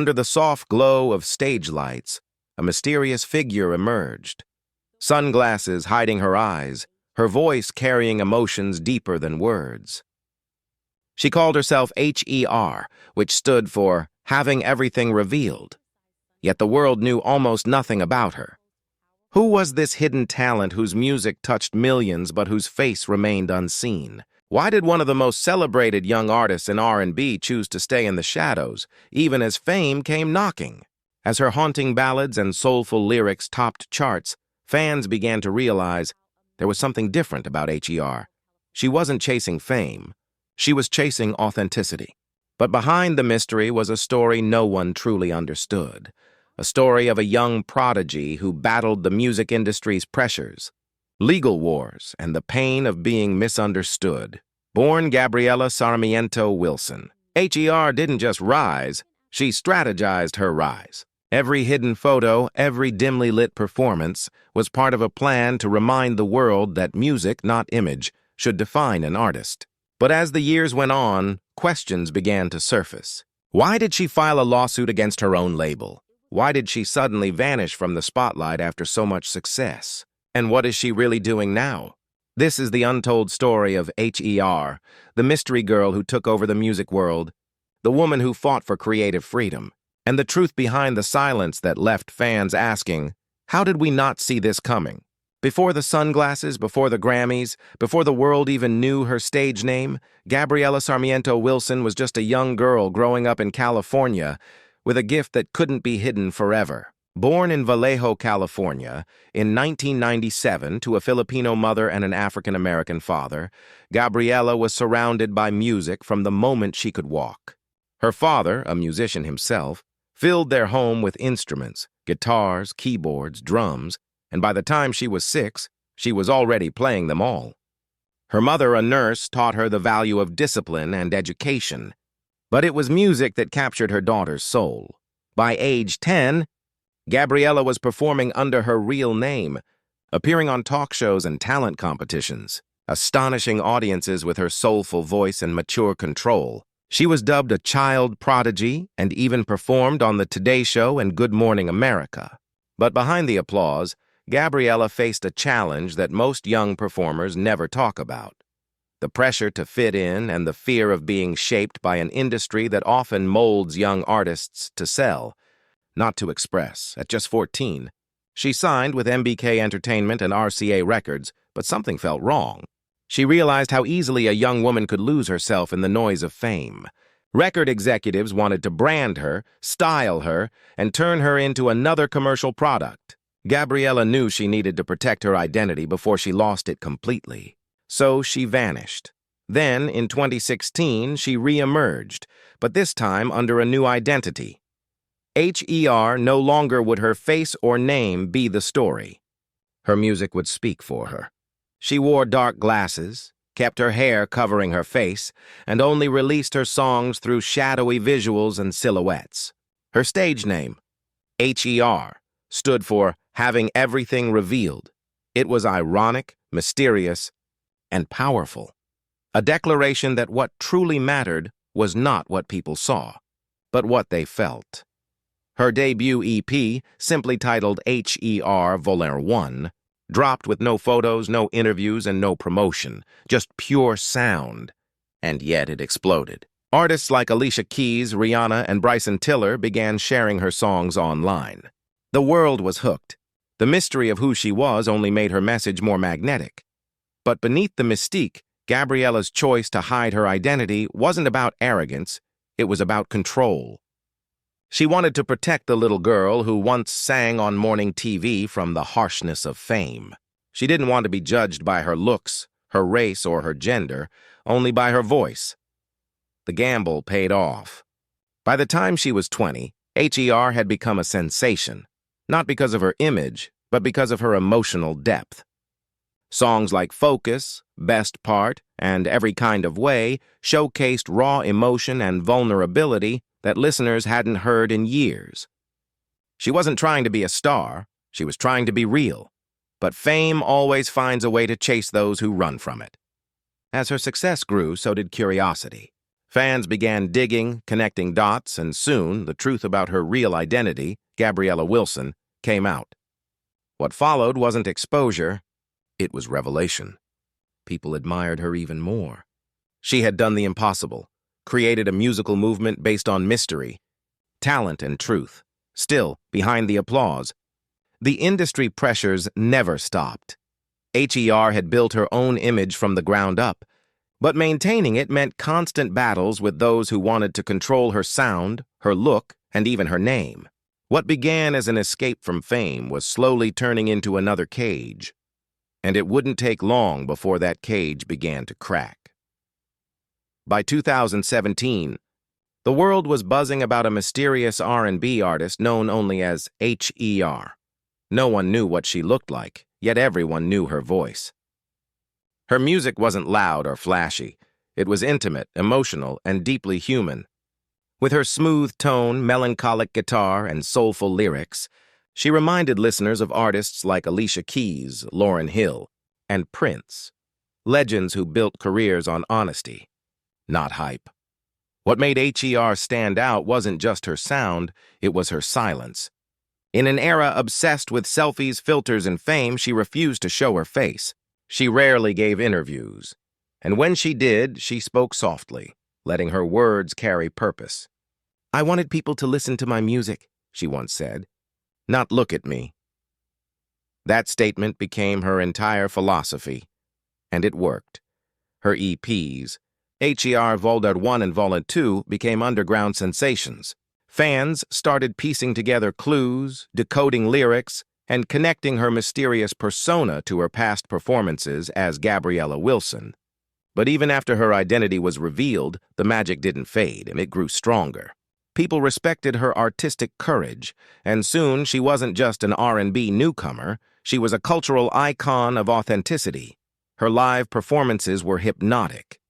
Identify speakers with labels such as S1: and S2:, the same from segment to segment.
S1: Under the soft glow of stage lights, a mysterious figure emerged. Sunglasses hiding her eyes, her voice carrying emotions deeper than words. She called herself H.E.R., which stood for having everything revealed. Yet the world knew almost nothing about her. Who was this hidden talent whose music touched millions but whose face remained unseen? Why did one of the most celebrated young artists in R&B choose to stay in the shadows, even as fame came knocking? As her haunting ballads and soulful lyrics topped charts, fans began to realize there was something different about H.E.R. She wasn't chasing fame. She was chasing authenticity. But behind the mystery was a story no one truly understood. A story of a young prodigy who battled the music industry's pressures, legal wars, and the pain of being misunderstood. Born Gabriela Sarmiento Wilson, H.E.R. didn't just rise, she strategized her rise. Every hidden photo, every dimly lit performance was part of a plan to remind the world that music, not image, should define an artist. But as the years went on, questions began to surface. Why did she file a lawsuit against her own label? Why did she suddenly vanish from the spotlight after so much success? And what is she really doing now? This is the untold story of H.E.R., the mystery girl who took over the music world, the woman who fought for creative freedom, and the truth behind the silence that left fans asking, how did we not see this coming? Before the sunglasses, before the Grammys, before the world even knew her stage name, Gabriela Sarmiento Wilson was just a young girl growing up in California with a gift that couldn't be hidden forever. Born in Vallejo, California, in 1997 to a Filipino mother and an African-American father, Gabriela was surrounded by music from the moment she could walk. Her father, a musician himself, filled their home with instruments, guitars, keyboards, drums, and by the time she was 6, she was already playing them all. Her mother, a nurse, taught her the value of discipline and education. But it was music that captured her daughter's soul. By age 10, Gabriela was performing under her real name, appearing on talk shows and talent competitions, astonishing audiences with her soulful voice and mature control. She was dubbed a child prodigy and even performed on the Today Show and Good Morning America. But behind the applause, Gabriela faced a challenge that most young performers never talk about. The pressure to fit in and the fear of being shaped by an industry that often molds young artists to sell, not to express. At just 14, she signed with MBK Entertainment and RCA Records, but something felt wrong. She realized how easily a young woman could lose herself in the noise of fame. Record executives wanted to brand her, style her, and turn her into another commercial product. Gabriela knew she needed to protect her identity before she lost it completely. So she vanished. Then, in 2016, she re-emerged, but this time under a new identity. H.E.R. no longer would her face or name be the story. Her music would speak for her. She wore dark glasses, kept her hair covering her face, and only released her songs through shadowy visuals and silhouettes. Her stage name, H.E.R., stood for having everything revealed. It was ironic, mysterious, and powerful. A declaration that what truly mattered was not what people saw, but what they felt. Her debut EP, simply titled H.E.R. Volume 1, dropped with no photos, no interviews, and no promotion, just pure sound. And yet it exploded. Artists like Alicia Keys, Rihanna, and Bryson Tiller began sharing her songs online. The world was hooked. The mystery of who she was only made her message more magnetic. But beneath the mystique, Gabriela's choice to hide her identity wasn't about arrogance, it was about control. She wanted to protect the little girl who once sang on morning TV from the harshness of fame. She didn't want to be judged by her looks, her race, or her gender, only by her voice. The gamble paid off. By the time she was 20, H.E.R. had become a sensation, not because of her image, but because of her emotional depth. Songs like Focus, Best Part, and Every Kind of Way showcased raw emotion and vulnerability that listeners hadn't heard in years. She wasn't trying to be a star, she was trying to be real. But fame always finds a way to chase those who run from it. As her success grew, so did curiosity. Fans began digging, connecting dots, and soon the truth about her real identity, Gabriella Wilson, came out. What followed wasn't exposure, it was revelation. People admired her even more. She had done the impossible, created a musical movement based on mystery, talent, and truth. Still, behind the applause, the industry pressures never stopped. H.E.R. had built her own image from the ground up, but maintaining it meant constant battles with those who wanted to control her sound, her look, and even her name. What began as an escape from fame was slowly turning into another cage, and it wouldn't take long before that cage began to crack. By 2017, the world was buzzing about a mysterious R&B artist known only as H.E.R. No one knew what she looked like, yet everyone knew her voice. Her music wasn't loud or flashy. It was intimate, emotional, and deeply human. With her smooth tone, melancholic guitar, and soulful lyrics, she reminded listeners of artists like Alicia Keys, Lauryn Hill, and Prince, legends who built careers on honesty, not hype. What made H.E.R. stand out wasn't just her sound, it was her silence. In an era obsessed with selfies, filters, and fame, she refused to show her face. She rarely gave interviews, and when she did, she spoke softly, letting her words carry purpose. "I wanted people to listen to my music," she once said, "not look at me." That statement became her entire philosophy, and it worked. Her EPs, H.E.R. Volume 1 and Volume 2, became underground sensations. Fans started piecing together clues, decoding lyrics, and connecting her mysterious persona to her past performances as Gabriella Wilson. But even after her identity was revealed, the magic didn't fade, and it grew stronger. People respected her artistic courage, and soon she wasn't just an R&B newcomer, she was a cultural icon of authenticity. Her live performances were hypnotic.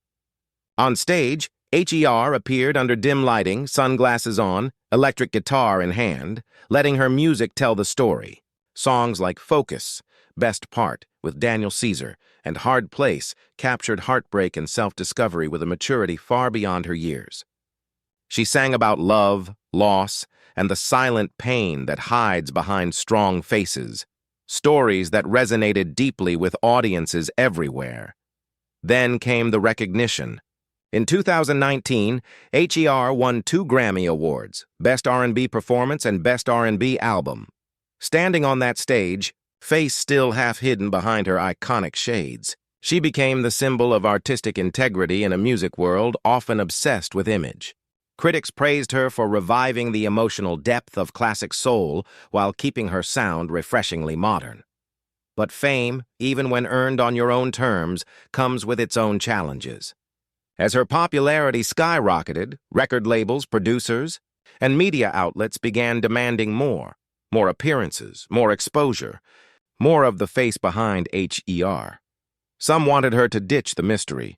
S1: On stage, H.E.R. appeared under dim lighting, sunglasses on, electric guitar in hand, letting her music tell the story. Songs like Focus, Best Part with Daniel Caesar, and Hard Place captured heartbreak and self-discovery with a maturity far beyond her years. She sang about love, loss, and the silent pain that hides behind strong faces, stories that resonated deeply with audiences everywhere. Then came the recognition. In 2019, H.E.R. won 2 Grammy Awards, Best R&B Performance and Best R&B Album. Standing on that stage, face still half hidden behind her iconic shades, she became the symbol of artistic integrity in a music world often obsessed with image. Critics praised her for reviving the emotional depth of classic soul while keeping her sound refreshingly modern. But fame, even when earned on your own terms, comes with its own challenges. As her popularity skyrocketed, record labels, producers, and media outlets began demanding more appearances, more exposure, more of the face behind H.E.R. Some wanted her to ditch the mystery,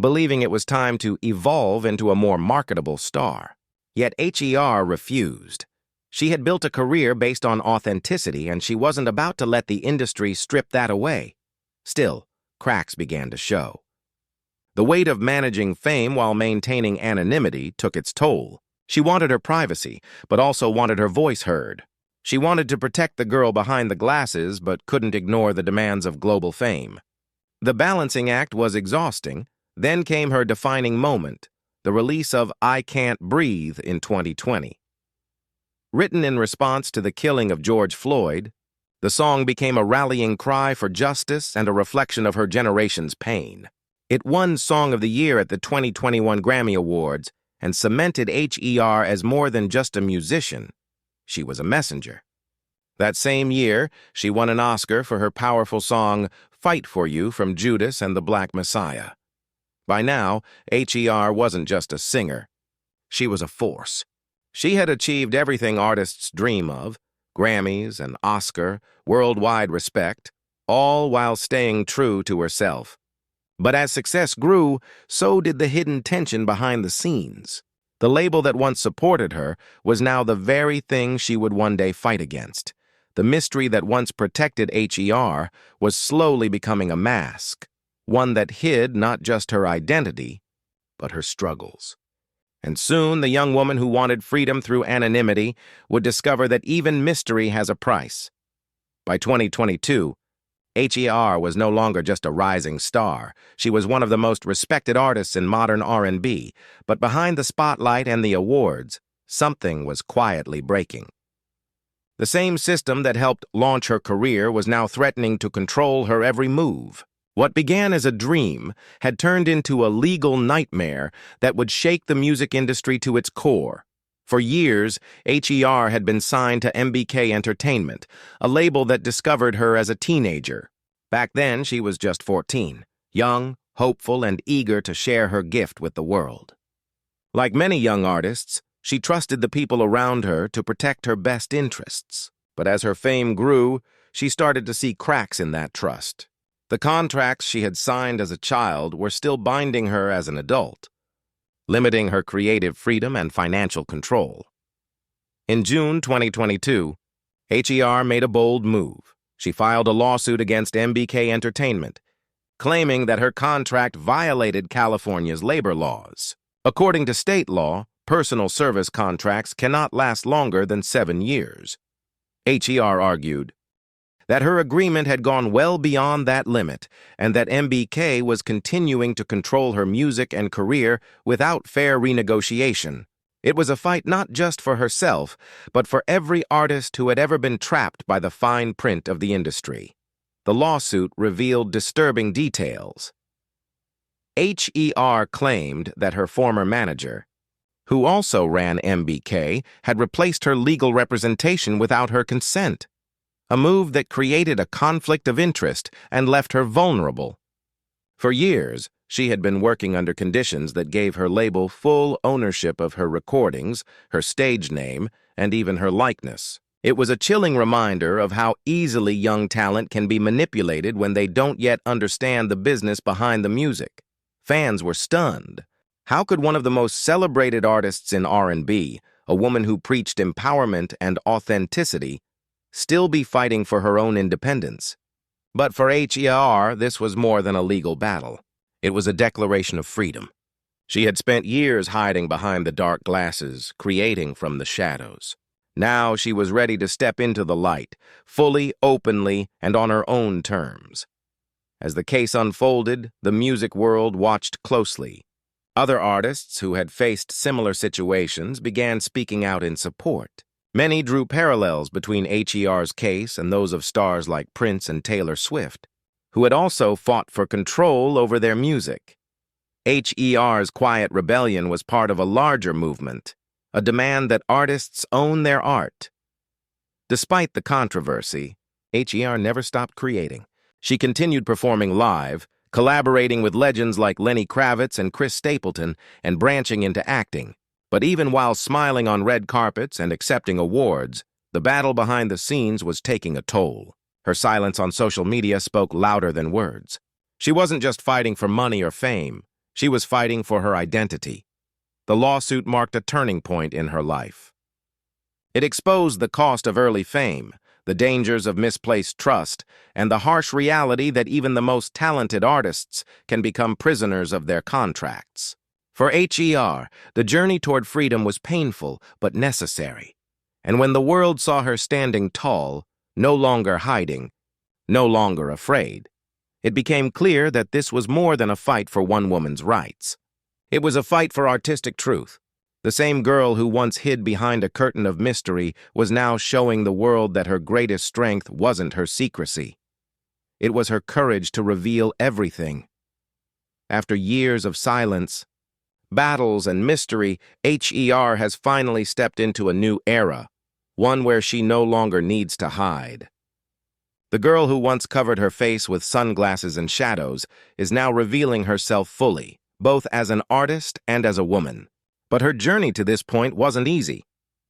S1: believing it was time to evolve into a more marketable star. Yet H.E.R. refused. She had built a career based on authenticity, and she wasn't about to let the industry strip that away. Still, cracks began to show. The weight of managing fame while maintaining anonymity took its toll. She wanted her privacy, but also wanted her voice heard. She wanted to protect the girl behind the glasses, but couldn't ignore the demands of global fame. The balancing act was exhausting. Then came her defining moment, the release of I Can't Breathe in 2020. Written in response to the killing of George Floyd, the song became a rallying cry for justice and a reflection of her generation's pain. It won Song of the Year at the 2021 Grammy Awards and cemented H.E.R. as more than just a musician. She was a messenger. That same year, she won an Oscar for her powerful song Fight for You from Judas and the Black Messiah. By now, H.E.R. wasn't just a singer. She was a force. She had achieved everything artists dream of, Grammys, an Oscar, worldwide respect, all while staying true to herself. But as success grew, so did the hidden tension behind the scenes. The label that once supported her was now the very thing she would one day fight against. The mystery that once protected H.E.R. was slowly becoming a mask, one that hid not just her identity, but her struggles. And soon, the young woman who wanted freedom through anonymity would discover that even mystery has a price. By 2022, H.E.R. was no longer just a rising star. She was one of the most respected artists in modern R&B, but behind the spotlight and the awards, something was quietly breaking. The same system that helped launch her career was now threatening to control her every move. What began as a dream had turned into a legal nightmare that would shake the music industry to its core. For years, H.E.R. had been signed to MBK Entertainment, a label that discovered her as a teenager. Back then, she was just 14, young, hopeful, and eager to share her gift with the world. Like many young artists, she trusted the people around her to protect her best interests. But as her fame grew, she started to see cracks in that trust. The contracts she had signed as a child were still binding her as an adult, limiting her creative freedom and financial control. In June 2022, H.E.R. made a bold move. She filed a lawsuit against MBK Entertainment, claiming that her contract violated California's labor laws. According to state law, personal service contracts cannot last longer than 7 years. H.E.R. argued that her agreement had gone well beyond that limit and that MBK was continuing to control her music and career without fair renegotiation. It was a fight not just for herself, but for every artist who had ever been trapped by the fine print of the industry. The lawsuit revealed disturbing details. H.E.R. claimed that her former manager, who also ran MBK, had replaced her legal representation without her consent, a move that created a conflict of interest and left her vulnerable. For years, she had been working under conditions that gave her label full ownership of her recordings, her stage name, and even her likeness. It was a chilling reminder of how easily young talent can be manipulated when they don't yet understand the business behind the music. Fans were stunned. How could one of the most celebrated artists in R&B, a woman who preached empowerment and authenticity, still be fighting for her own independence? But for H.E.R., this was more than a legal battle. It was a declaration of freedom. She had spent years hiding behind the dark glasses, creating from the shadows. Now she was ready to step into the light, fully, openly, and on her own terms. As the case unfolded, the music world watched closely. Other artists who had faced similar situations began speaking out in support. Many drew parallels between H.E.R.'s case and those of stars like Prince and Taylor Swift, who had also fought for control over their music. H.E.R.'s quiet rebellion was part of a larger movement, a demand that artists own their art. Despite the controversy, H.E.R. never stopped creating. She continued performing live, collaborating with legends like Lenny Kravitz and Chris Stapleton, and branching into acting. But even while smiling on red carpets and accepting awards, the battle behind the scenes was taking a toll. Her silence on social media spoke louder than words. She wasn't just fighting for money or fame. She was fighting for her identity. The lawsuit marked a turning point in her life. It exposed the cost of early fame, the dangers of misplaced trust, and the harsh reality that even the most talented artists can become prisoners of their contracts. For H.E.R., the journey toward freedom was painful but necessary. And when the world saw her standing tall, no longer hiding, no longer afraid, it became clear that this was more than a fight for one woman's rights. It was a fight for artistic truth. The same girl who once hid behind a curtain of mystery was now showing the world that her greatest strength wasn't her secrecy. It was her courage to reveal everything. After years of silence, battles, and mystery, H.E.R. has finally stepped into a new era, one where she no longer needs to hide. The girl who once covered her face with sunglasses and shadows is now revealing herself fully, both as an artist and as a woman. But her journey to this point wasn't easy.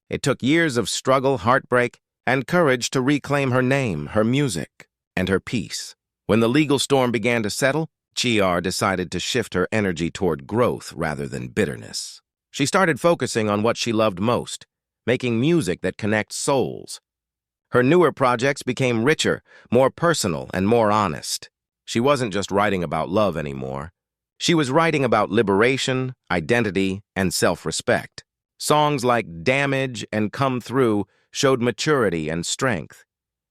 S1: It took years of struggle, heartbreak, and courage to reclaim her name, her music, and her peace. When the legal storm began to settle, H.E.R. decided to shift her energy toward growth rather than bitterness. She started focusing on what she loved most, making music that connects souls. Her newer projects became richer, more personal, and more honest. She wasn't just writing about love anymore. She was writing about liberation, identity, and self-respect. Songs like Damage and Come Through showed maturity and strength,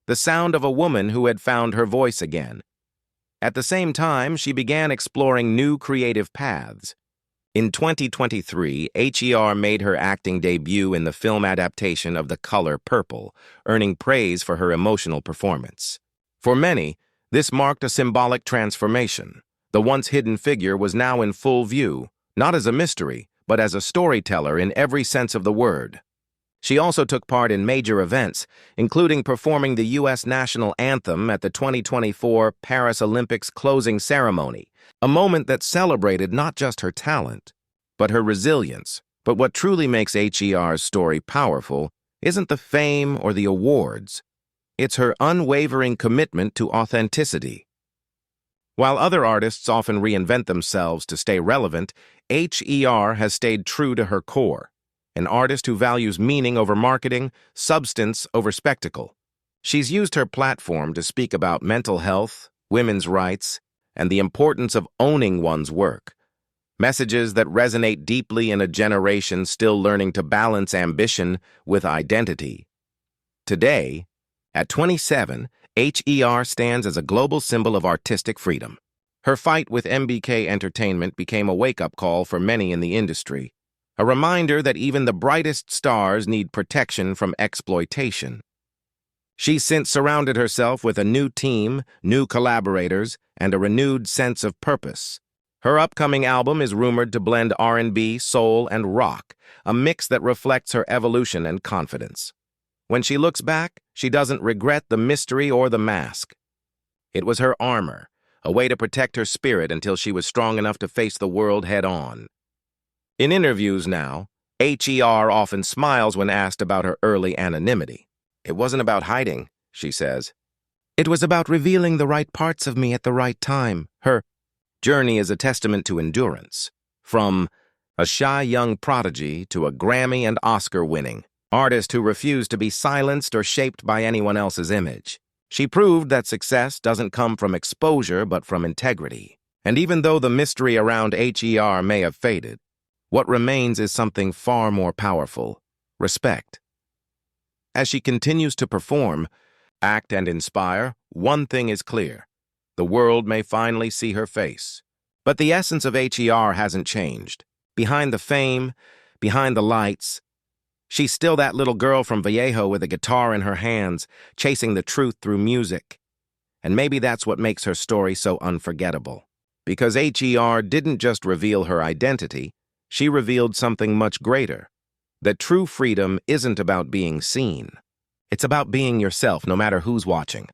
S1: the sound of a woman who had found her voice again. At the same time, she began exploring new creative paths. In 2023, H.E.R. made her acting debut in the film adaptation of The Color Purple, earning praise for her emotional performance. For many, this marked a symbolic transformation. The once hidden figure was now in full view, not as a mystery, but as a storyteller in every sense of the word. She also took part in major events, including performing the U.S. national anthem at the 2024 Paris Olympics closing ceremony, a moment that celebrated not just her talent, but her resilience. But what truly makes H.E.R.'s story powerful isn't the fame or the awards. It's her unwavering commitment to authenticity. While other artists often reinvent themselves to stay relevant, H.E.R. has stayed true to her core, an artist who values meaning over marketing, substance over spectacle. She's used her platform to speak about mental health, women's rights, and the importance of owning one's work, messages that resonate deeply in a generation still learning to balance ambition with identity. Today, at 27, H.E.R. stands as a global symbol of artistic freedom. Her fight with MBK Entertainment became a wake-up call for many in the industry, a reminder that even the brightest stars need protection from exploitation. She's since surrounded herself with a new team, new collaborators, and a renewed sense of purpose. Her upcoming album is rumored to blend R&B, soul, and rock, a mix that reflects her evolution and confidence. When she looks back, she doesn't regret the mystery or the mask. It was her armor, a way to protect her spirit until she was strong enough to face the world head-on. In interviews now, H.E.R. often smiles when asked about her early anonymity. "It wasn't about hiding," she says. "It was about revealing the right parts of me at the right time." Her journey is a testament to endurance. From a shy young prodigy to a Grammy and Oscar-winning artist who refused to be silenced or shaped by anyone else's image. She proved that success doesn't come from exposure but from integrity. And even though the mystery around H.E.R. may have faded, what remains is something far more powerful: respect. As she continues to perform, act, and inspire, one thing is clear: the world may finally see her face. But the essence of H.E.R. hasn't changed. Behind the fame, behind the lights, she's still that little girl from Vallejo with a guitar in her hands, chasing the truth through music. And maybe that's what makes her story so unforgettable. Because H.E.R. didn't just reveal her identity, she revealed something much greater: that true freedom isn't about being seen. It's about being yourself, no matter who's watching.